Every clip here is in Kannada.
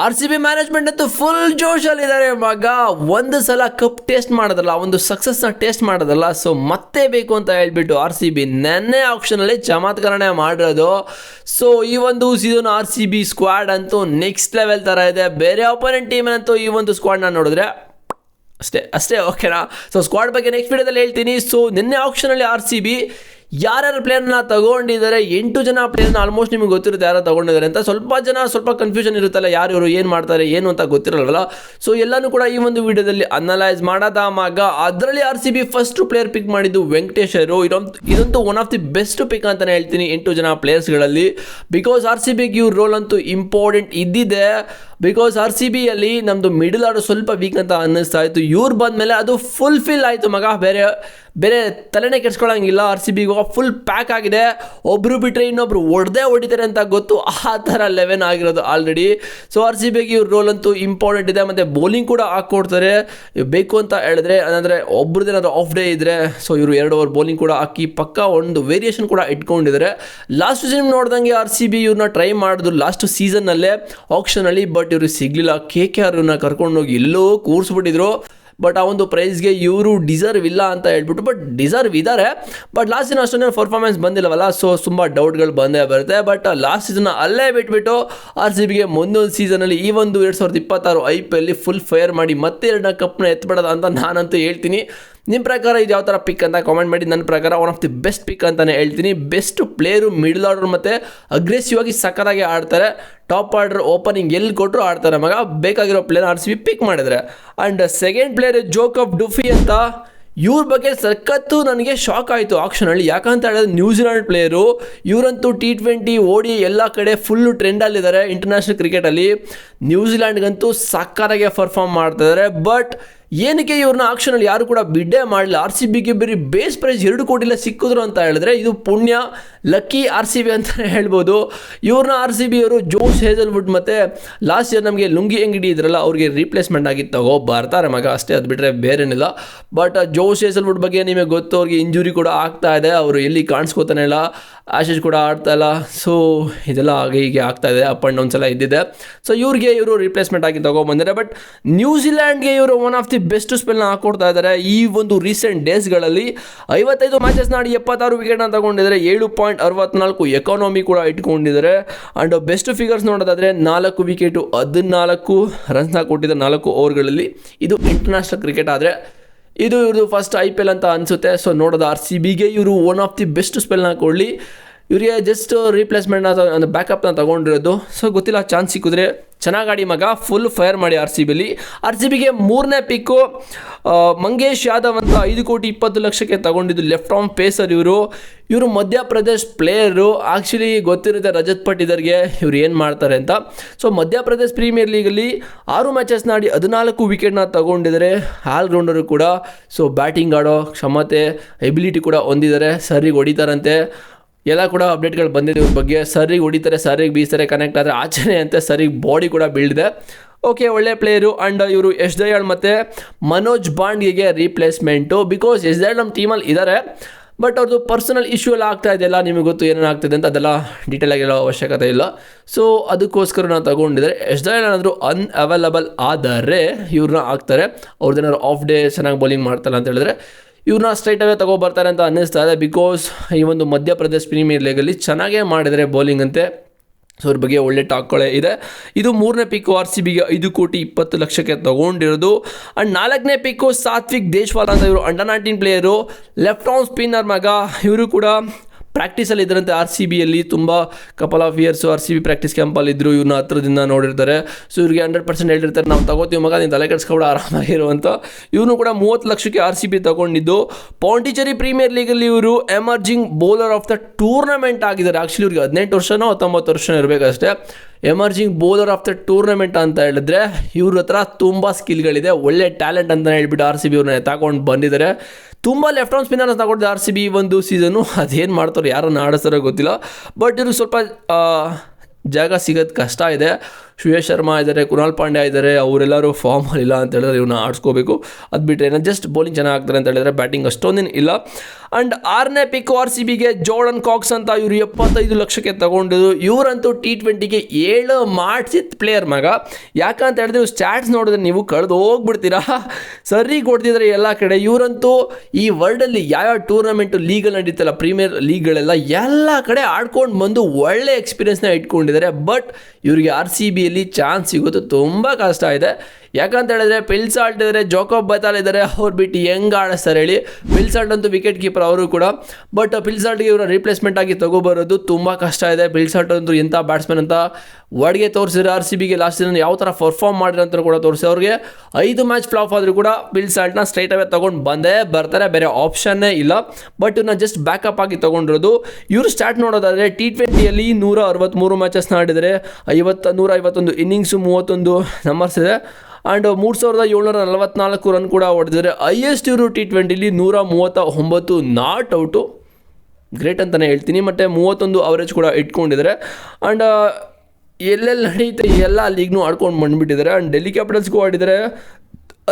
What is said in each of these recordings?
ಆರ್ ಸಿ ಬಿ ಮ್ಯಾನೇಜ್ಮೆಂಟ್ ಅಂತೂ ಫುಲ್ ಜೋಶಲ್ಲಿದ್ದಾರೆ ಮಗ. ಒಂದು ಸಲ ಕಪ್ ಟೇಸ್ಟ್ ಮಾಡೋದಲ್ಲ, ಒಂದು ಸಕ್ಸಸ್ನ ಟೇಸ್ಟ್ ಮಾಡೋದಲ್ಲ, ಸೊ ಮತ್ತೆ ಬೇಕು ಅಂತ ಹೇಳ್ಬಿಟ್ಟು ಆರ್ ಸಿ ಬಿ ನೆನ್ನೆ ಆಪ್ಷನಲ್ಲಿ ಚಮತ್ಕಾರನೇ ಮಾಡಿರೋದು. ಸೊ ಈ ಒಂದು season R C B squad ಅಂತೂ ನೆಕ್ಸ್ಟ್ ಲೆವೆಲ್ ಥರ ಇದೆ. ಬೇರೆ ಅಪೋನೆಂಟ್ ಟೀಮನ್ನಂತೂ ಈ ಒಂದು ಸ್ಕ್ವಾಡ್ನ ನೋಡಿದ್ರೆ ಅಷ್ಟೇ ಓಕೆನಾ. ಸೊ ಸ್ಕ್ವಾಡ್ ಬಗ್ಗೆ ನೆಕ್ಸ್ಟ್ ವಿಡಿಯೋದಲ್ಲಿ ಹೇಳ್ತೀನಿ. ಸೊ ನಿನ್ನೆ ಆಪ್ಷನಲ್ಲಿ ಆರ್ ಸಿ ಬಿ ಯಾರ್ಯಾರು ಪ್ಲೇಯರ್ನ ತಗೊಂಡಿದ್ದಾರೆ, 8 ಜನ ಪ್ಲೇಯರ್ನ ಆಲ್ಮೋಸ್ಟ್ ನಿಮಗೆ ಗೊತ್ತಿರುತ್ತೆ ಯಾರು ತಗೊಂಡಿದ್ದಾರೆ ಅಂತ. ಸ್ವಲ್ಪ ಕನ್ಫ್ಯೂಷನ್ ಇರುತ್ತಲ್ಲ, ಯಾರು ಇವರು ಏನು ಮಾಡ್ತಾರೆ ಏನು ಅಂತ ಗೊತ್ತಿರಲ್ವಲ್ಲ. ಸೊ ಎಲ್ಲನೂ ಕೂಡ ಈ ಒಂದು ವಿಡಿಯೋದಲ್ಲಿ ಅನಲೈಸ್ ಮಾಡೋದ ಮಗ. ಅದರಲ್ಲಿ R C B first player pick ಮಾಡಿದ್ದು ವೆಂಕಟೇಶರು. ಇದಂತೂ one of the best pick ಅಂತಲೇ ಹೇಳ್ತೀನಿ 8 ಜನ ಪ್ಲೇಯರ್ಸ್ಗಳಲ್ಲಿ. ಬಿಕಾಸ್ ಆರ್ ಸಿ ಬಿಗೆ ಇವ್ರ ರೋಲ್ ಅಂತೂ ಇಂಪಾರ್ಟೆಂಟ್ ಇದ್ದಿದೆ. ಬಿಕಾಸ್ ಆರ್ ಸಿ ಬಿಯಲ್ಲಿ ನಮ್ಮದು ಮಿಡಲ್ ಆರ್ಡರ್ ಸ್ವಲ್ಪ ವೀಕ್ ಅಂತ ಅನ್ನಿಸ್ತಾ ಇತ್ತು. ಇವ್ರು ಬಂದಮೇಲೆ ಅದು ಫುಲ್ಫಿಲ್ ಆಯಿತು ಮಗ. ಬೇರೆ ತಲೆನೇ ಕೆಡ್ಸ್ಕೊಳ್ಳೋಂಗಿಲ್ಲ. ಆರ್ ಸಿ ಬಿಗೆ ಫುಲ್ ಪ್ಯಾಕ್ ಆಗಿದೆ. ಒಬ್ಬರು ಬಿಟ್ಟರೆ ಇನ್ನೊಬ್ರು ಹೊಡಿತಾರೆ ಅಂತ ಗೊತ್ತು, ಆ ಥರ 11 ಆಗಿರೋದು ಆಲ್ರೆಡಿ. ಸೊ ಆರ್ ಸಿ ಬಿಗೆ ಇವ್ರ ರೋಲ್ ಅಂತೂ ಇಂಪಾರ್ಟೆಂಟ್ ಇದೆ. ಮತ್ತು ಬೌಲಿಂಗ್ ಕೂಡ ಹಾಕ್ಕೊಡ್ತಾರೆ ಬೇಕು ಅಂತ ಹೇಳಿದ್ರೆ. ಅಂದರೆ ಒಬ್ರದ್ದೇನಾದ್ರು ಆಫ್ ಡೇ ಇದ್ದರೆ ಸೊ ಇವರು 2 ಓವರ್ ಬೌಲಿಂಗ್ ಕೂಡ ಹಾಕಿ ಪಕ್ಕ ಒಂದು ವೇರಿಯೇಷನ್ ಕೂಡ ಇಟ್ಕೊಂಡಿದ್ದಾರೆ. ಲಾಸ್ಟ್ ಸೀಸನ್ ನೋಡ್ದಂಗೆ ಆರ್ ಸಿ ಬಿ ಇವ್ರನ್ನ ಟ್ರೈ ಮಾಡಿದ್ರು ಲಾಸ್ಟ್ ಸೀಸನ್ನಲ್ಲೇ ಆಪ್ಷನಲ್ಲಿ. ಬಟ್ ಇವರು ಸಿಗಲಿಲ್ಲ. ಕೆ ಕೆ ಆರ್ನ ಕರ್ಕೊಂಡೋಗಿ ಎಲ್ಲೋ ಕೂರಿಸ್ಬಿಟ್ಟಿದ್ರು. ಬಟ್ ಆ ಒಂದು ಪ್ರೈಸ್ಗೆ ಇವರು ಡಿಸರ್ವ್ ಇಲ್ಲ ಅಂತ ಹೇಳ್ಬಿಟ್ಟು, ಬಟ್ ಡಿಸರ್ವ್ ಇದ್ದಾರೆ. ಬಟ್ ಲಾಸ್ಟ್ ಸೀಸನ್ ಅಷ್ಟೊಂದು ಪರ್ಫಾರ್ಮೆನ್ಸ್ ಬಂದಿಲ್ಲವಲ್ಲ, ಸೊ ತುಂಬ ಡೌಟ್ಗಳು ಬಂದೇ ಬರುತ್ತೆ. ಬಟ್ ಲಾಸ್ಟ್ ಸೀಸನ್ ಅಲ್ಲೇ ಬಿಟ್ಬಿಟ್ಟು ಆರ್ ಸಿ ಬಿಗೆ ಮುಂದೊಂದು ಸೀಸನಲ್ಲಿ ಈ ಒಂದು 2026 IPL ಫುಲ್ ಫೈರ್ ಮಾಡಿ ಮತ್ತೆ 2 ಕಪ್ನ ಎತ್ಬಿಡೋದ ಅಂತ ನಾನಂತೂ ಹೇಳ್ತೀನಿ. ನಿಮ್ಮ ಪ್ರಕಾರ ಇದು ಯಾವ ಥರ ಪಿಕ್ ಅಂತ ಕಾಮೆಂಟ್ ಮಾಡಿ. ನನ್ನ ಪ್ರಕಾರ one of the best pick ಅಂತಲೇ ಹೇಳ್ತೀನಿ. ಬೆಸ್ಟ್ ಪ್ಲೇಯರು, ಮಿಡಲ್ ಆರ್ಡರ್ ಮತ್ತು ಅಗ್ರೆಸಿವ್ ಆಗಿ ಸಕ್ಕತ್ತಾಗಿ ಆಡ್ತಾರೆ. ಟಾಪ್ ಆರ್ಡರ್ ಓಪನಿಂಗ್ ಎಲ್ಲಿ ಕೊಟ್ಟರು ಆಡ್ತಾರೆ ಮಗ. ಬೇಕಾಗಿರೋ ಪ್ಲೇಯರ್ ಆರ್ ಸಿ ಬಿ ಪಿಕ್ ಮಾಡಿದರೆ. ಆ್ಯಂಡ್ ಸೆಕೆಂಡ್ ಪ್ಲೇಯರ್ ಜೋಕಬ್ ಡುಫಿ ಅಂತ. ಇವ್ರ ಬಗ್ಗೆ ಸಖತ್ತು ನನಗೆ ಶಾಕ್ ಆಯಿತು ಆಕ್ಷನಲ್ಲಿ. ಯಾಕಂತ ಹೇಳಿದ್ರೆ ನ್ಯೂಜಿಲೆಂಡ್ ಪ್ಲೇಯರು. ಇವರಂತೂ T20 ODI ಎಲ್ಲ ಕಡೆ ಫುಲ್ಲು ಟ್ರೆಂಡಲ್ಲಿದ್ದಾರೆ ಇಂಟರ್ನ್ಯಾಷನಲ್ ಕ್ರಿಕೆಟಲ್ಲಿ. ನ್ಯೂಜಿಲೆಂಡ್ಗಂತೂ ಸಕ್ಕತ್ತಾಗೆ ಪರ್ಫಾರ್ಮ್ ಮಾಡ್ತಾಯಿದ್ದಾರೆ. ಬಟ್ ಏನಕ್ಕೆ ಇವ್ರನ್ನ ಆಕ್ಷನಲ್ಲಿ ಯಾರು ಕೂಡ ಬಿಡ್ಡೇ ಮಾಡಲಿಲ್ಲ. ಆರ್ ಸಿ ಬಿಗೆ ಬರೀ ಬೇಸ್ ಪ್ರೈಸ್ 2 ಕೋಟಿಲೇ ಸಿಕ್ಕಿದ್ರು ಅಂತ ಹೇಳಿದ್ರೆ ಇದು ಪುಣ್ಯ, ಲಕ್ಕಿ ಆರ್ ಸಿ ಬಿ ಅಂತಲೇ ಹೇಳ್ಬೋದು. ಇವ್ರನ್ನ ಆರ್ ಸಿ ಬಿ ಅವರು ಜೋಶ್ ಹೇಜಲ್ವುಡ್ ಮತ್ತು ಲಾಸ್ಟ್ ಇಯರ್ ನಮಗೆ ಲುಂಗಿ ಅಂಗಡಿ ಇದ್ರಲ್ಲ ಅವ್ರಿಗೆ ರೀಪ್ಲೇಸ್ಮೆಂಟ್ ಆಗಿ ಬರ್ತಾರೆ ಮಗ. ಅಷ್ಟೇ, ಅದು ಬಿಟ್ಟರೆ ಬೇರೇನಿಲ್ಲ. ಬಟ್ ಜೋಶ್ ಹೇಜಲ್ವುಡ್ ಬಗ್ಗೆ ನಿಮಗೆ ಗೊತ್ತು, ಅವ್ರಿಗೆ ಇಂಜುರಿ ಕೂಡ ಆಗ್ತಾ ಇದೆ. ಅವರು ಎಲ್ಲಿ ಕಾಣಿಸ್ಕೋತಾನೆ ಇಲ್ಲ. ಆಶೀಶ್ ಕೂಡ ಆಡ್ತಾ ಇಲ್ಲ. ಸೊ ಇದೆಲ್ಲ ಹಾಗೆ ಹೀಗೆ ಆಗ್ತಾ ಇದೆ, ಅಪ್ ಆ್ಯಂಡ್ ಡೌನ್ಸ್ ಎಲ್ಲ ಇದ್ದಿದೆ. ಸೊ ಇವರು ರೀಪ್ಲೇಸ್ಮೆಂಟ್ ಆಗಿ ತಗೊಬಂದಿದ್ದಾರೆ. ಬಟ್ ನ್ಯೂಜಿಲೆಂಡ್ಗೆ ಇವರು ಒನ್ ಆಫ್ ದಿ ಬೆಸ್ಟ್ ಸ್ಪೆಲ್ನ ಹಾಕೊಡ್ತಾ ಇದ್ದಾರೆ. ಈ ಒಂದು ರೀಸೆಂಟ್ ಡೇಸ್ಗಳಲ್ಲಿ 55 ಮ್ಯಾಚಸ್ನ ಆಡಿ 76 ವಿಕೆಟ್ನ ತಗೊಂಡಿದ್ದಾರೆ. 7.64 ಎಕಾನಮಿ ಕೂಡ ಇಟ್ಕೊಂಡಿದ್ದಾರೆ. ಆ್ಯಂಡ್ ಬೆಸ್ಟ್ ಫಿಗರ್ಸ್ ನೋಡೋದಾದರೆ 4 ವಿಕೆಟು 14 ರನ್ಸ್ನ ಕೊಟ್ಟಿದ್ದಾರೆ 4 ಓವರ್ಗಳಲ್ಲಿ. ಇದು ಇಂಟರ್ನ್ಯಾಷನಲ್ ಕ್ರಿಕೆಟ್ ಆದರೆ ಇದು ಇವ್ರದ್ದು ಫಸ್ಟ್ IPL ಅಂತ ಅನಿಸುತ್ತೆ. ಸೊ ನೋಡೋದು ಆರ್ ಸಿ ಬಿಗೆ ಇವರು ಒನ್ ಆಫ್ ದಿ ಬೆಸ್ಟ್ ಸ್ಪೆಲ್ನ ಕೊಡಲಿ. ಇವರಿಗೆ ಜಸ್ಟ್ ರೀಪ್ಲೇಸ್ಮೆಂಟ್ನ ಬ್ಯಾಕಪ್ನ ತಗೊಂಡಿರೋದು. ಸೊ ಗೊತ್ತಿಲ್ಲ, ಚಾನ್ಸ್ ಸಿಕ್ಕಿದ್ರೆ ಚೆನ್ನಾಗಿ ಆಡಿ ಮಗ, ಫುಲ್ ಫೈರ್ ಮಾಡಿ ಆರ್ ಸಿ ಬಿಲಿ. ಆರ್ ಸಿ ಬಿಗೆ 3ನೇ ಪಿಕ್ಕು ಮಂಗೇಶ್ ಯಾದವ್ ಅಂತ 5,20,00,000ಕ್ಕೆ ತಗೊಂಡಿದ್ದು ಲೆಫ್ಟ್ ಆರ್ಮ್ ಪೇಸರ್. ಇವರು ಮಧ್ಯಪ್ರದೇಶ್ ಪ್ಲೇಯರು. ಆ್ಯಕ್ಚುಲಿ ಗೊತ್ತಿರುತ್ತೆ ರಜತ್ ಪಟ್ಟಿದರ್ಗೆ ಇವ್ರು ಏನು ಮಾಡ್ತಾರೆ ಅಂತ. ಸೊ ಮಧ್ಯಪ್ರದೇಶ್ ಪ್ರೀಮಿಯರ್ ಲೀಗಲ್ಲಿ 6 ಮ್ಯಾಚಸ್ನ ಆಡಿ 14 ವಿಕೆಟ್ನ ತಗೊಂಡಿದ್ದಾರೆ. ಆಲ್ರೌಂಡರು ಕೂಡ. ಸೊ ಬ್ಯಾಟಿಂಗ್ ಆಡೋ ಕ್ಷಮತೆ, ಎಬಿಲಿಟಿ ಕೂಡ ಹೊಂದಿದ್ದಾರೆ. ಸರಿಗೆ ಹೊಡಿತಾರಂತೆ, ಎಲ್ಲ ಕೂಡ ಅಪ್ಡೇಟ್ಗಳು ಬಂದಿದೆ ಇವ್ರ ಬಗ್ಗೆ. ಸರಿಗೆ ಹೊಡಿತಾರೆ, ಸರಿಗೆ ಬೀಸ್ತಾರೆ, ಕನೆಕ್ಟ್ ಆದರೆ ಆಚರಣೆ ಅಂತೆ. ಸರಿಗೆ ಬಾಡಿ ಕೂಡ ಬೀಳಿದೆ. ಓಕೆ, ಒಳ್ಳೆ ಪ್ಲೇಯರು. ಆ್ಯಂಡ್ ಇವರು ಯಶ್ ದಯಾಳ್ ಮತ್ತು ಮನೋಜ್ ಪಾಂಡ್ಯಗೆ ರೀಪ್ಲೇಸ್ಮೆಂಟು. ಬಿಕಾಸ್ ಯಶ್ ದಯಾಳ್ ನಮ್ಮ ಟೀಮಲ್ಲಿ ಇದ್ದಾರೆ. ಬಟ್ ಅವ್ರದ್ದು ಪರ್ಸನಲ್ ಇಶ್ಯೂ ಎಲ್ಲ ಆಗ್ತಾ ಇದೆಯಲ್ಲ, ನಿಮಗೆ ಗೊತ್ತು ಏನೇನು ಆಗ್ತಿದೆ ಅಂತ. ಅದೆಲ್ಲ ಡೀಟೇಲ್ ಆಗಿರೋ ಅವಶ್ಯಕತೆ ಇಲ್ಲ. ಸೊ ಅದಕ್ಕೋಸ್ಕರ ನಾವು ತಗೊಂಡಿದ್ದಾರೆ. ಯಶ್ ದಯಾಳ್ ಏನಾದರೂ ಅನ್ಅವೈಲಬಲ್ ಆದರೆ ಇವ್ರನ್ನ ಹಾಕ್ತಾರೆ. ಅವ್ರದ್ದೇನಾದ್ರು ಆಫ್ ಡೇ ಚೆನ್ನಾಗಿ ಬೌಲಿಂಗ್ ಮಾಡ್ತಾರೆ ಅಂತ ಹೇಳಿದ್ರೆ ಇವ್ರನ್ನ ಸ್ಟ್ರೈಟ್ ಅವೇ ತಗೊಬರ್ತಾರೆ ಅಂತ ಅನ್ನಿಸ್ತಾ ಇದೆ. ಬಿಕಾಸ್ ಈ ಒಂದು ಮಧ್ಯಪ್ರದೇಶ್ ಪ್ರೀಮಿಯರ್ ಲೀಗಲ್ಲಿ ಚೆನ್ನಾಗೇ ಮಾಡಿದರೆ ಬೌಲಿಂಗ್ ಅಂತೆ. ಸೊ ಅವ್ರ ಬಗ್ಗೆ ಒಳ್ಳೆ ಟಾಕ್ಗಳೇ ಇದೆ. ಇದು 3ನೇ ಪಿಕ್ಕು ಆರ್ ಸಿ ಬಿಗೆ 5,20,00,000ಕ್ಕೆ ತಗೊಂಡಿರೋದು. ಆ್ಯಂಡ್ 4ನೇ ಪಿಕ್ಕು ಸಾತ್ವಿಕ್ ದೇಶ್ವಾಲ್ ಅಂತ. ಇವರು under 19 player, left arm spinner ಮಗ. ಇವರು ಕೂಡ ಪ್ರಾಕ್ಟೀಸಲ್ಲಿ ಇದ್ದರಂತೆ ಆರ್ ಸಿ ಬಿಯಲ್ಲಿ. ತುಂಬ couple of years R C B practice ಕ್ಯಾಂಪಲ್ಲಿದ್ದರು. ಇವ್ರನ್ನ ಹತ್ರದಿಂದ ನೋಡಿರ್ತಾರೆ. ಸೊ ಇವ್ರಿಗೆ 100% ಹೇಳಿರ್ತಾರೆ, ನಾವು ತಗೋತೀವಿ ಮಗ, ನೀನು ತಲೆ ಕೆಡಿಸ್ಕೊಂಡು ಆರಾಮಾಗಿರುವಂಥ. ಇವನು ಕೂಡ 30 ಲಕ್ಷಕ್ಕೆ ಆರ್ ಸಿ ಬಿ ತಗೊಂಡಿದ್ದು. ಪಾಂಡಿಚೇರಿ ಪ್ರೀಮಿಯರ್ ಲೀಗಲ್ಲಿ ಇವರು emerging bowler of the tournament ಆಗಿದ್ದಾರೆ. ಆ್ಯಕ್ಚುಲಿ ಇವ್ರಿಗೆ 18 ವರ್ಷನೋ 19 ವರ್ಷ ಇರಬೇಕಷ್ಟೇ. Emerging bowler of the tournament ಅಂತ ಹೇಳಿದ್ರೆ ಇವ್ರ ಹತ್ರ ತುಂಬ ಸ್ಕಿಲ್ಗಳಿದೆ, ಒಳ್ಳೆ ಟ್ಯಾಲೆಂಟ್ ಅಂತ ಹೇಳ್ಬಿಟ್ಟು ಆರ್ ಸಿ ಬಿ ಇವ್ರನ್ನ ತಗೊಂಡು ಬಂದಿದ್ದಾರೆ. ತುಂಬ ಲೆಫ್ಟ್ ಆರ್ಮ್ ಸ್ಪಿನ್ನರ್ನ ತಗೊಂಡಿದ್ದೆ ಆರ್ ಸಿ ಬಿ ಒಂದು ಸೀಸನು. ಅದೇನು ಮಾಡ್ತಾರೆ, ಯಾರನ್ನು ಆಡಿಸ್ತಾರೋ ಗೊತ್ತಿಲ್ಲ. ಬಟ್ ಇವ್ರಿಗೆ ಸ್ವಲ್ಪ ಜಾಗ ಸಿಗೋದು ಕಷ್ಟ ಇದೆ. ಶ್ರೇಯಸ್ ಶರ್ಮಾ ಇದ್ದಾರೆ, ಕುನಾಲ್ ಪಾಂಡ್ಯ ಇದ್ದಾರೆ, ಅವರೆಲ್ಲರೂ ಫಾರ್ಮಲ್ಲಿ ಇಲ್ಲ ಅಂತ ಹೇಳಿದ್ರೆ ಇವ್ನ ಆಡಿಸ್ಕೋಬೇಕು. ಅದು ಬಿಟ್ಟರೆ ಏನೋ ಜಸ್ಟ್ ಬೌಲಿಂಗ್ ಚೆನ್ನಾಗಿ ಆಗ್ತಾರೆ ಅಂತ ಹೇಳಿದ್ರೆ ಬ್ಯಾಟಿಂಗ್ ಅಷ್ಟೊಂದೇನು ಇಲ್ಲ. ಆ್ಯಂಡ್ 6ನೇ ಪಿಕ್ಕು RCBಗೆ ಜೋರ್ಡನ್ ಕಾಕ್ಸ್ ಅಂತ, ಇವರು 75 ಲಕ್ಷಕ್ಕೆ ತಗೊಂಡಿದ್ದು. ಇವರಂತೂ T20ಗೆ 7 ಮಾಡಿಸಿದ ಪ್ಲೇಯರ್ ಮಗ. ಯಾಕಂತ ಹೇಳಿದ್ರೆ ಸ್ಟ್ಯಾಟ್ಸ್ ನೋಡಿದ್ರೆ ನೀವು ಕಳೆದು ಹೋಗ್ಬಿಡ್ತೀರಾ, ಸರಿ ಕೊಡ್ತಿದ್ದಾರೆ ಎಲ್ಲ ಕಡೆ. ಇವರಂತೂ ಈ ವರ್ಲ್ಡಲ್ಲಿ ಯಾವ್ಯಾವ ಟೂರ್ನಮೆಂಟು ಲೀಗಲ್ಲಿ ನಡೀತಲ್ಲ, ಪ್ರೀಮಿಯರ್ ಲೀಗ್ಗಳೆಲ್ಲ ಎಲ್ಲ ಕಡೆ ಆಡ್ಕೊಂಡು ಬಂದು ಒಳ್ಳೆ ಎಕ್ಸ್ಪೀರಿಯನ್ಸ್ನ ಇಟ್ಕೊಂಡಿದ್ದಾರೆ. ಬಟ್ ಇವರಿಗೆ RCBಯಲ್ಲಿ ಚಾನ್ಸ್ ಸಿಗೋದು ತುಂಬ ಕಷ್ಟ ಇದೆ. ಯಾಕಂತ ಹೇಳಿದ್ರೆ ಪಿಲ್ಸಾಲ್ಟ್ ಇದ್ದಾರೆ, ಜೋಕೋಬ್ ಬತಾಲ್ ಇದ್ದಾರೆ, ಅವ್ರು ಬಿಟ್ಟು ಹೆಂಗೆ ಆಡಿಸ್ತಾರೆ ಹೇಳಿ. ಪಿಲ್ಸಾಲ್ಟ್ ಅಂತೂ ವಿಕೆಟ್ ಕೀಪರ್ ಅವರು ಕೂಡ. ಬಟ್ ಪಿಲ್ಸಾಲ್ಟ್ಗೆ ಇವರ ರಿಪ್ಲೇಸ್ಮೆಂಟ್ ಆಗಿ ತಗೋಬರೋದು ತುಂಬ ಕಷ್ಟ ಇದೆ. ಪಿಲ್ಸಾಲ್ಟ್ ಅಂತೂ ಎಂಥ ಬ್ಯಾಟ್ಸ್ಮನ್ ಅಂತ ವರ್ಡ್ಗೆ ತೋರಿಸಿದ್ರೆ RCBಗೆ ಲಾಸ್ಟ್ ಸೀಸನ್ ಯಾವ ಥರ ಪರ್ಫಾರ್ಮ್ ಮಾಡಿರೋ ಅಂತ ಕೂಡ ತೋರಿಸಿ. ಅವ್ರಿಗೆ 5 ಮ್ಯಾಚ್ ಫ್ಲಾಪ್ ಆದರೂ ಕೂಡ ಪಿಲ್ಸಾಲ್ಟ್ನ ಸ್ಟ್ರೈಟ್ ಅವೇ ತೊಗೊಂಡು ಬಂದೇ ಬರ್ತಾರೆ, ಬೇರೆ ಆಪ್ಷನ್ನೇ ಇಲ್ಲ. ಬಟ್ ಇವನ್ನ ಜಸ್ಟ್ ಬ್ಯಾಕಪ್ ಆಗಿ ತೊಗೊಂಡಿರೋದು. ಇವರು ಸ್ಟಾರ್ಟ್ ನೋಡೋದಾದರೆ T20ಯಲ್ಲಿ 163 ಮ್ಯಾಚಸ್ನ ಆಡಿದರೆ, 151 ಇನ್ನಿಂಗ್ಸು, 31 ನಂಬರ್ಸ್ ಇದೆ. ಆ್ಯಂಡ್ 3744 ರನ್ ಕೂಡ ಹೊಡೆದಿದ್ದಾರೆ. ಹೈಯೆಸ್ಟ್ ಇವರು T20ಲಿ 139 ನಾಟ್ ಔಟು, ಗ್ರೇಟ್ ಅಂತಲೇ ಹೇಳ್ತೀನಿ. ಮತ್ತು 31 ಅವರೇಜ್ ಕೂಡ ಇಟ್ಕೊಂಡಿದ್ದಾರೆ. ಆ್ಯಂಡ್ ಎಲ್ಲೆಲ್ಲಿ ನಡೆಯುತ್ತೆ ಎಲ್ಲ ಲೀಗ್ನೂ ಆಡ್ಕೊಂಡು ಬಂದುಬಿಟ್ಟಿದ್ದಾರೆ. ಆ್ಯಂಡ್ ಡೆಲ್ಲಿ ಕ್ಯಾಪಿಟಲ್ಸ್ಗೂ ಆಡಿದ್ದಾರೆ,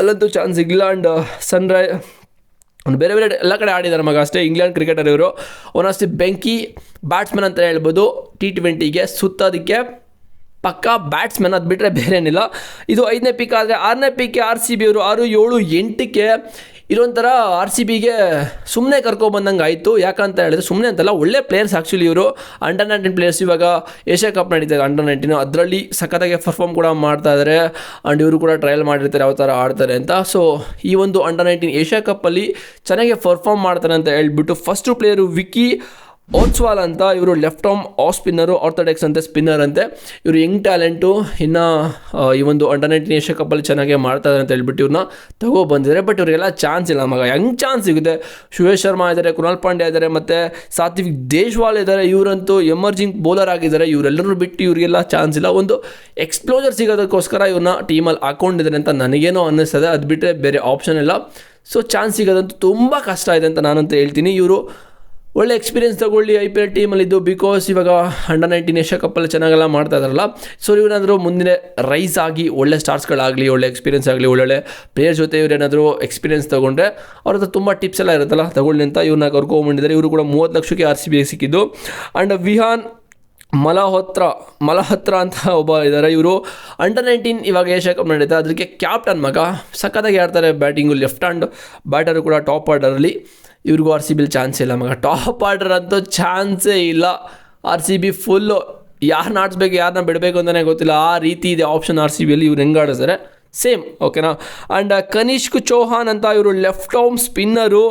ಅಲ್ಲಂತೂ ಚಾನ್ಸ್ ಸಿಗಲಿಲ್ಲ. ಆ್ಯಂಡ್ ಬೇರೆ ಬೇರೆ ಎಲ್ಲ ಕಡೆ ಆಡಿದ್ದಾರೆ ಮಗ ಅಷ್ಟೇ. ಇಂಗ್ಲೆಂಡ್ ಕ್ರಿಕೆಟರ್ ಇವರು ಅವನಷ್ಟೇ ಬೆಂಕಿ ಬ್ಯಾಟ್ಸ್ಮನ್ ಅಂತ ಹೇಳ್ಬೋದು. T20ಗೆ ಸುತ್ತೋದಕ್ಕೆ ಪಕ್ಕಾ ಬ್ಯಾಟ್ಸ್ಮನ್, ಅದು ಬಿಟ್ಟರೆ ಬೇರೆ ಏನಿಲ್ಲ. ಇದು 5ನೇ ಪಿಕ್. ಆದರೆ 6ನೇ ಪಿಕ್ಗೆ RCB ಅವರು 6, 7, 8ಕ್ಕೆ ಇರೋಂಥರ RCBಗೆ ಸುಮ್ಮನೆ ಕರ್ಕೊಬಂದಂಗೆ ಆಯಿತು. ಯಾಕಂತ ಹೇಳಿದ್ರೆ ಸುಮ್ಮನೆ ಅಂತಲ್ಲ, ಒಳ್ಳೆ ಪ್ಲೇಯರ್ಸ್ ಆ್ಯಕ್ಚುಲಿ ಇವರು. Under 19 players. ಇವಾಗ ಏಷ್ಯಾ ಕಪ್ ನಡೀತಾರೆ ಅಂಡರ್ 19, ಅದರಲ್ಲಿ ಸಖತ್ತಾಗಿ ಪರ್ಫಾರ್ಮ್ ಕೂಡ ಮಾಡ್ತಾ ಇದ್ದಾರೆ. ಆ್ಯಂಡ್ ಇವರು ಕೂಡ ಟ್ರಯಲ್ ಮಾಡಿರ್ತಾರೆ ಯಾವ ಥರ ಆಡ್ತಾರೆ ಅಂತ. ಸೊ ಈ ಒಂದು ಅಂಡರ್ 19 ಏಷ್ಯಾ ಕಪ್ಪಲ್ಲಿ ಚೆನ್ನಾಗಿ ಪರ್ಫಾರ್ಮ್ ಮಾಡ್ತಾರೆ ಅಂತ ಹೇಳ್ಬಿಟ್ಟು ಫಸ್ಟು ಪ್ಲೇಯರು ವಿಕ್ಕಿ ಓಟ್ಸ್ವಾಲ್ ಅಂತ, ಇವರು left arm of spinner, orthodox ಅಂತೆ ಸ್ಪಿನ್ನರ್ ಅಂತೆ. ಇವರು ಯಂಗ್ ಟ್ಯಾಲೆಂಟು, ಇನ್ನು ಈ ಒಂದು ಅಂಡರ್ 19 ಏಷ್ಯಾ ಕಪ್ಪಲ್ಲಿ ಚೆನ್ನಾಗೇ ಮಾಡ್ತಾರೆ ಅಂತ ಹೇಳ್ಬಿಟ್ಟು ಇವ್ರನ್ನ ತಗೊಬಂದಿದ್ದಾರೆ. ಬಟ್ ಇವರಿಗೆಲ್ಲ ಚಾನ್ಸ್ ಇಲ್ಲ ಮಗ. ಹೆಂಗೆ ಚಾನ್ಸ್ ಸಿಗುತ್ತೆ? ಶ್ರೇಯಸ್ ಶರ್ಮಾ ಇದ್ದಾರೆ, ಕುನಾಲ್ ಪಾಂಡ್ಯ ಇದ್ದಾರೆ, ಮತ್ತು ಸಾತ್ವಿಕ್ ದೇಶ್ವಾಲ್ ಇದ್ದಾರೆ. ಇವರಂತೂ ಎಮರ್ಜಿಂಗ್ ಬೌಲರ್ ಆಗಿದ್ದಾರೆ. ಇವರೆಲ್ಲರೂ ಬಿಟ್ಟು ಇವರಿಗೆಲ್ಲ ಚಾನ್ಸ್ ಇಲ್ಲ. ಒಂದು ಎಕ್ಸ್ಪ್ಲೋಜರ್ ಸಿಗೋದಕ್ಕೋಸ್ಕರ ಇವ್ರನ್ನ ಟೀಮಲ್ಲಿ ಹಾಕೊಂಡಿದ್ದಾರೆ ಅಂತ ನನಗೇನೋ ಅನ್ನಿಸ್ತದೆ. ಅದು ಬಿಟ್ಟರೆ ಬೇರೆ ಆಪ್ಷನ್ ಇಲ್ಲ. ಸೊ ಚಾನ್ಸ್ ಸಿಗೋದಂತೂ ತುಂಬ ಕಷ್ಟ ಇದೆ ಅಂತ ನಾನಂತೂ ಹೇಳ್ತೀನಿ. ಇವರು ಒಳ್ಳೆ ಎಕ್ಸ್ಪೀರಿಯನ್ಸ್ ತಗೊಳ್ಳಿ IPL ಟೀಮಲ್ಲಿದ್ದು. ಬಿಕಾಸ್ ಇವಾಗ ಅಂಡರ್ 19 ಏಷ್ಯಾ ಕಪ್ಪಲ್ಲಿ ಚೆನ್ನಾಗೆಲ್ಲ ಮಾಡ್ತಾ ಇದ್ದಾರಲ್ಲ. ಸೊ ಇವರೇನಾದರೂ ಮುಂದೆ ರೈಸ್ ಆಗಿ ಒಳ್ಳೆ ಸ್ಟಾರ್ಸ್ಗಳಾಗಲಿ, ಒಳ್ಳೆ ಎಕ್ಸ್ಪೀರಿಯನ್ಸ್ ಆಗಲಿ, ಒಳ್ಳೊಳ್ಳೆ ಪ್ಲೇಯರ್ ಜೊತೆ ಇವರೇನಾದರೂ ಎಕ್ಸ್ಪೀರಿಯನ್ಸ್ ತೊಗೊಂಡ್ರೆ ಅವ್ರ ಹತ್ರ ತುಂಬ ಟಿಪ್ಸ್ ಎಲ್ಲ ಇರುತ್ತಲ್ಲ, ತಗೊಳ್ಳಿ ಅಂತ ಇವ್ರನ್ನ ಕರ್ಕೊಂಡ್ಬಂದಿದ್ದಾರೆ. ಇವರು ಕೂಡ 30 ಲಕ್ಷಕ್ಕೆ RCBಗೆ ಸಿಕ್ಕಿದ್ದು. ಆ್ಯಂಡ್ ವಿಹಾನ್ ಮಲಹತ್ರ ಅಂತ ಒಬ್ಬ ಇದ್ದಾರೆ. ಇವರು ಅಂಡರ್ 19 ಇವಾಗ ಏಷ್ಯಾ ಕಪ್ ನಡೀತಾ, ಅದಕ್ಕೆ ಕ್ಯಾಪ್ಟನ್ ಮಗ. ಸಖತ್ತಾಗಿ ಆಡ್ತಾರೆ ಬ್ಯಾಟಿಂಗು, ಲೆಫ್ಟ್ ಹ್ಯಾಂಡ್ ಬ್ಯಾಟರು ಕೂಡ ಟಾಪ್ ಆರ್ಡರಲ್ಲಿ. ಇವ್ರಿಗೂ RCBಲಿ ಚಾನ್ಸ್ ಇಲ್ಲ ಮಗ. ಟಾಪ್ ಆರ್ಡರ್ ಅಂತೂ ಚಾನ್ಸೇ ಇಲ್ಲ. RCB ಫುಲ್ಲು ಯಾರನ್ನ ಆಡಿಸ್ಬೇಕು, ಯಾರನ್ನ ಬಿಡಬೇಕು ಅಂತಲೇ ಗೊತ್ತಿಲ್ಲ, ಆ ರೀತಿ ಇದೆ ಆಪ್ಷನ್ RCBಯಲ್ಲಿ. ಇವ್ರು ಹೆಂಗೆ ಆಡಿಸ್ತಾರೆ ಸೇಮ್, ಓಕೆನಾ. ಆ್ಯಂಡ್ ಕನಿಷ್ಕ್ ಚೌಹಾನ್ ಅಂತ, ಇವರು left arm spinner,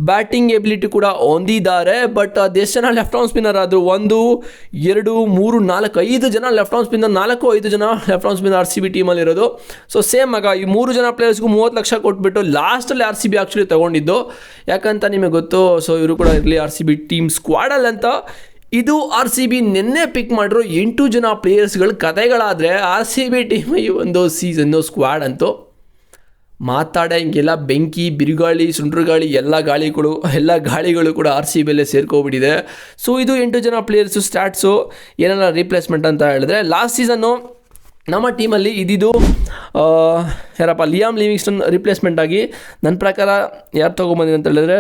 batting ability ಕೂಡ ಹೊಂದಿದ್ದಾರೆ. ಬಟ್ ಅದೆಷ್ಟು ಜನ ಲೆಫ್ಟ್ ಆರ್ಮ್ ಸ್ಪಿನ್ನರ್ ಆದರು? 1, 2, 3, 4, 5 ಜನ ಲೆಫ್ಟ್ ಆರ್ಮ್ ಸ್ಪಿನ್ನರ್, 4-5 ಜನ ಲೆಫ್ಟ್ ಆರ್ಮ್ ಸ್ಪಿನ್ನರ್ RCB ಟೀಮಲ್ಲಿ ಇರೋದು. ಸೊ ಸೇಮ್ ಮಗ. ಈ 3 ಜನ ಪ್ಲೇಯರ್ಸ್ಗೂ 30 ಲಕ್ಷ ಕೊಟ್ಬಿಟ್ಟು ಲಾಸ್ಟಲ್ಲಿ RCB ಆ್ಯಕ್ಚುಲಿ ತೊಗೊಂಡಿದ್ದು. ಯಾಕಂತ ನಿಮಗೆ ಗೊತ್ತು. ಸೊ ಇವರು ಕೂಡ ಇರಲಿ RCB ಟೀಮ್ ಸ್ಕ್ವಾಡಲ್ಲಿ ಅಂತ. ಇದು RCB ನಿನ್ನೆ ಪಿಕ್ ಮಾಡಿರೋ 8 ಜನ ಪ್ಲೇಯರ್ಸ್ಗಳ ಕತೆಗಳಾದರೆ RCB ಟೀಮ್ ಈ ಒಂದು ಸೀಸನ್ನು ಸ್ಕ್ವಾಡ್ ಅಂತೂ ಮಾತಾಡೋಂಗಿಲ್ಲ. ಬೆಂಕಿ, ಬಿರುಗಾಳಿ, ಸುಂಟ್ರಗಾಳಿ ಎಲ್ಲ ಗಾಳಿಗಳು ಕೂಡ RCBಯಲ್ಲೇ ಸೇರ್ಕೊಬಿಟ್ಟಿದೆ. ಸೊ ಇದು 8 ಜನ ಪ್ಲೇಯರ್ಸು ಸ್ಟಾಟ್ಸು. ಏನೆಲ್ಲ ರೀಪ್ಲೇಸ್ಮೆಂಟ್ ಅಂತ ಹೇಳಿದ್ರೆ, ಲಾಸ್ಟ್ ಸೀಸನ್ನು ನಮ್ಮ ಟೀಮಲ್ಲಿ ಇದ್ದಿದ್ದು ಯಾರಪ್ಪ, ಲಿಯಾಮ್ ಲಿವಿಂಗ್ಸ್ಟನ್ ರಿಪ್ಲೇಸ್ಮೆಂಟ್ ಆಗಿ ನನ್ನ ಪ್ರಕಾರ ಯಾರು ತೊಗೊಂಬಂದಿದೆ ಅಂತ ಹೇಳಿದ್ರೆ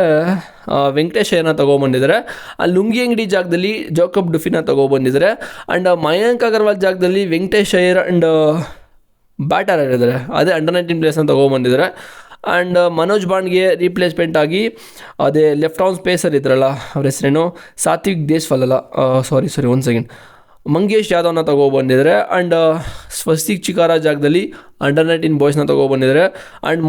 ವೆಂಕಟೇಶ್ ಅಯ್ಯರ್ನ ತೊಗೊಂಬಂದಿದ್ದಾರೆ. ಅಲ್ಲಿ ಲುಂಗಿ ಅಂಗಡಿ ಜಾಗದಲ್ಲಿ ಜೋಕಬ್ ಡುಫಿನ ತೊಗೊಬಂದಿದ್ದಾರೆ. ಆ್ಯಂಡ್ ಮಯಾಂಕ್ ಅಗರ್ವಾಲ್ ಜಾಗದಲ್ಲಿ ವೆಂಕಟೇಶ್ ಅಯ್ಯರ್ ಆ್ಯಂಡ್ ಬ್ಯಾಟರ್ ಇದ್ದಾರೆ, ಅದೇ ಅಂಡರ್ 19 ಪ್ಲೇಯರ್ಸ್ನ ತೊಗೊಂಬಂದಿದ್ದಾರೆ. ಆ್ಯಂಡ್ ಮನೋಜ್ ಬಾಂಡ್ಗೆ ರೀಪ್ಲೇಸ್ಮೆಂಟ್ ಆಗಿ ಅದೇ ಲೆಫ್ಟ್ ಆರ್ಮ್ ಸ್ಪೇಸರ್ ಇದ್ರಲ್ಲ, ಅವ್ರ ಹೆಸರೇನು ಸಾತ್ವಿಕ್ ದೇಶ್ವಾಲ್ ಅಲ್ಲ, ಸಾರಿ 1 ಸೆಕೆಂಡ್, ಮಂಗೇಶ್ ಯಾದವ್ನ ತೊಗೊಬಂದಿದ್ದಾರೆ. ಆ್ಯಂಡ್ ಸ್ವಸ್ತಿಕ್ ಚಿಕಾರ ಜಾಗದಲ್ಲಿ ಅಂಡರ್ 19 ಬಾಯ್ಸ್ನ ತೊಗೊಬಂದಿದ್ದಾರೆ. ಆ್ಯಂಡ್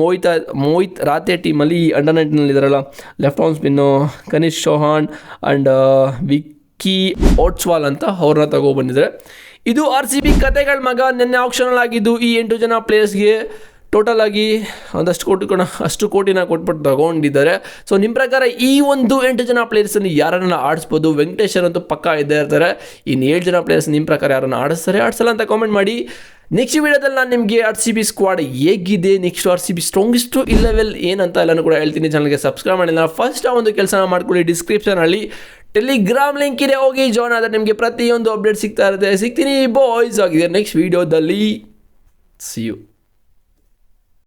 ಮೋಹಿತ್ ರಾತೆ ಟೀಮಲ್ಲಿ ಅಂಡರ್ 19ನಲ್ಲಿ ಇದ್ದಾರಲ್ಲ left arm spin Kanish Chauhan and Vicky ಓಟ್ಸ್ವಾಲ್ ಅಂತ ಅವ್ರನ್ನ ತೊಗೊಬಂದಿದ್ದಾರೆ. ಇದು RCB ಕತೆಗಳ ಮಗ. ನಿನ್ನೆ ಆಕ್ಷನಲ್ಲಿ ಆಗಿದ್ದು ಈ 8 ಜನ ಪ್ಲೇಯರ್ಸ್ಗೆ ಟೋಟಲ್ ಆಗಿ ಅಷ್ಟು ಕೋಟಿನ ಕೊಟ್ಬಿಟ್ಟು ತಗೊಂಡಿದ್ದಾರೆ. ಸೊ ನಿಮ್ಮ ಪ್ರಕಾರ ಈ ಒಂದು 8 ಜನ ಪ್ಲೇಯರ್ಸನ್ನು ಯಾರನ್ನ ಆಡಿಸ್ಬೋದು? ವೆಂಕಟೇಶ್ವರ್ ಅಂತೂ ಪಕ್ಕ ಇದ್ದೇ ಇರ್ತಾರೆ. ಇನ್ನು 7 ಜನ ಪ್ಲೇಯರ್ಸ್ ನಿಮ್ಮ ಪ್ರಕಾರ ಯಾರನ್ನು ಆಡಿಸಲ್ಲ ಅಂತ ಕಾಮೆಂಟ್ ಮಾಡಿ. ನೆಕ್ಸ್ಟ್ ವೀಡಿಯೋದಲ್ಲಿ ನಾನು ನಿಮಗೆ RCB ಸ್ಕ್ವಾಡ್ ಹೇಗಿದೆ, ನೆಕ್ಸ್ಟ್ RCB ಸ್ಟ್ರಾಂಗೆಸ್ಟು 11 ಏನಂತ ಎಲ್ಲನೂ ಕೂಡ ಹೇಳ್ತೀನಿ. ಚಾನಲ್ಗೆ ಸಬ್ಸ್ಕ್ರೈಬ್ ಮಾಡಿಲ್ಲ ಫಸ್ಟ್ ಆ ಒಂದು ಕೆಲಸನ ಮಾಡ್ಕೊಳ್ಳಿ. ಡಿಸ್ಕ್ರಿಪ್ಷನಲ್ಲಿ ಟೆಲಿಗ್ರಾಮ್ ಲಿಂಕ್ ಇದೆ, ಹೋಗಿ ಜಾಯ್ನ್ ಆದರೆ ನಿಮಗೆ ಪ್ರತಿಯೊಂದು ಅಪ್ಡೇಟ್ ಸಿಗ್ತಾ ಇರುತ್ತೆ. ಸಿಗ್ತೀನಿ ಬಾಯ್ಸ್ ಆಗಿದೆ ನೆಕ್ಸ್ಟ್ ವೀಡಿಯೋದಲ್ಲಿ. See you.